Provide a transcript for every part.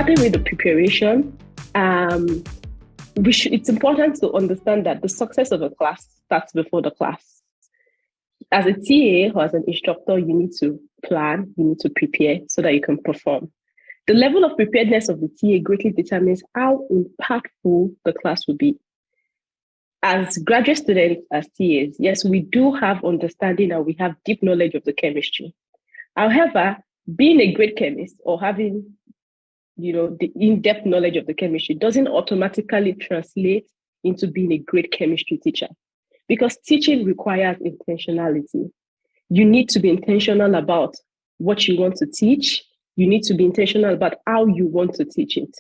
starting with the preparation, it's important to understand that the success of a class starts before the class. As a TA or as an instructor, you need to plan, you need to prepare so that you can perform. The level of preparedness of the TA greatly determines how impactful the class will be. As graduate students, as TAs, yes, we do have understanding and we have deep knowledge of the chemistry. However, being a great chemist or having the in-depth knowledge of the chemistry doesn't automatically translate into being a great chemistry teacher, because teaching requires intentionality. You need to be intentional about what you want to teach. You need to be intentional about how you want to teach it.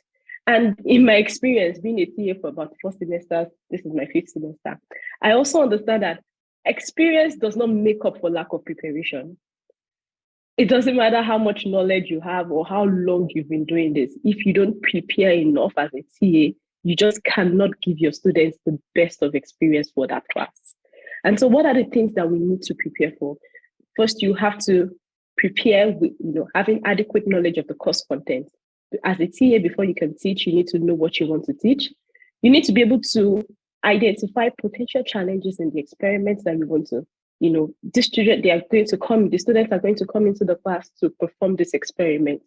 And in my experience, being a TA for about 4 semesters, this is my 5th semester, I also understand that experience does not make up for lack of preparation. It doesn't matter how much knowledge you have or how long you've been doing this. If you don't prepare enough as a TA, you just cannot give your students the best of experience for that class. And so what are the things that we need to prepare for? First, you have to prepare with having adequate knowledge of the course content. As a TA, before you can teach, you need to know what you want to teach. You need to be able to identify potential challenges in the experiments that you want to, the students are going to come into the class to perform this experiment.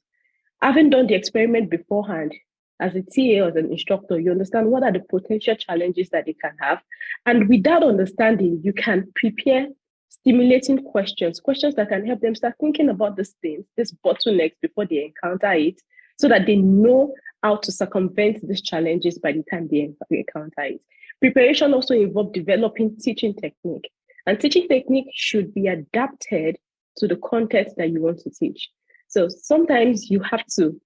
Having done the experiment beforehand, as a TA or as an instructor, you understand what are the potential challenges that they can have. And with that understanding, you can prepare stimulating questions that can help them start thinking about these things, these bottlenecks before they encounter it, so that they know how to circumvent these challenges by the time they encounter it. Preparation also involves developing teaching technique. And teaching technique should be adapted to the content that you want to teach. So sometimes you have to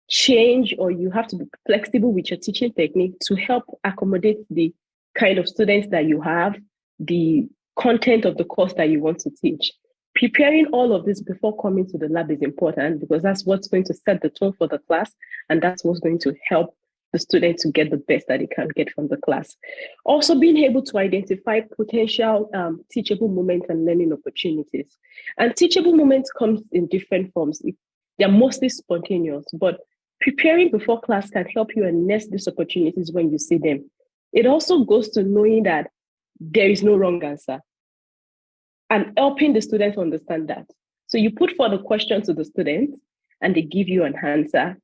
change or you have to be flexible with your teaching technique to help accommodate the kind of students that you have, the content of the course that you want to teach. Preparing all of this before coming to the lab is important, because that's what's going to set the tone for the class, and that's what's going to help the student to get the best that they can get from the class. Also, being able to identify potential teachable moments and learning opportunities. And teachable moments comes in different forms. They're mostly spontaneous, but preparing before class can help you harness these opportunities when you see them. It also goes to knowing that there is no wrong answer and helping the students understand that. So you put forward a question to the students and they give you an answer.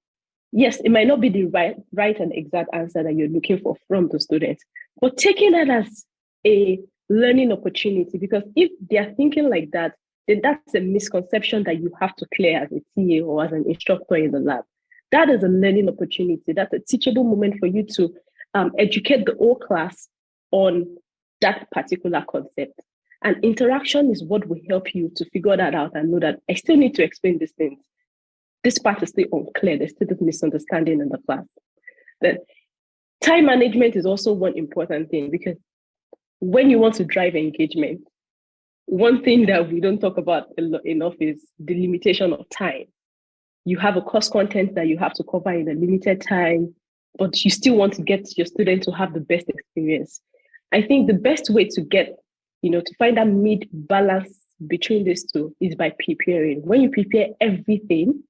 Yes, it might not be the right and exact answer that you're looking for from the students, but taking that as a learning opportunity, because if they're thinking like that, then that's a misconception that you have to clear as a TA or as an instructor in the lab. That is a learning opportunity. That's a teachable moment for you to educate the whole class on that particular concept. And interaction is what will help you to figure that out and know that I still need to explain these things. This part is still unclear. There's still a misunderstanding in the class. Then time management is also one important thing, because when you want to drive engagement, one thing that we don't talk about enough is the limitation of time. You have a course content that you have to cover in a limited time, but you still want to get your student to have the best experience. I think the best way to get, to find that mid-balance between these two is by preparing. When you prepare everything,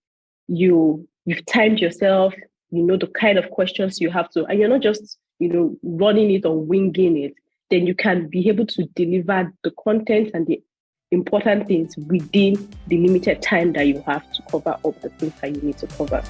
you've timed yourself, the kind of questions you have to, and you're not just, running it or winging it, then you can be able to deliver the content and the important things within the limited time that you have to cover up the things that you need to cover.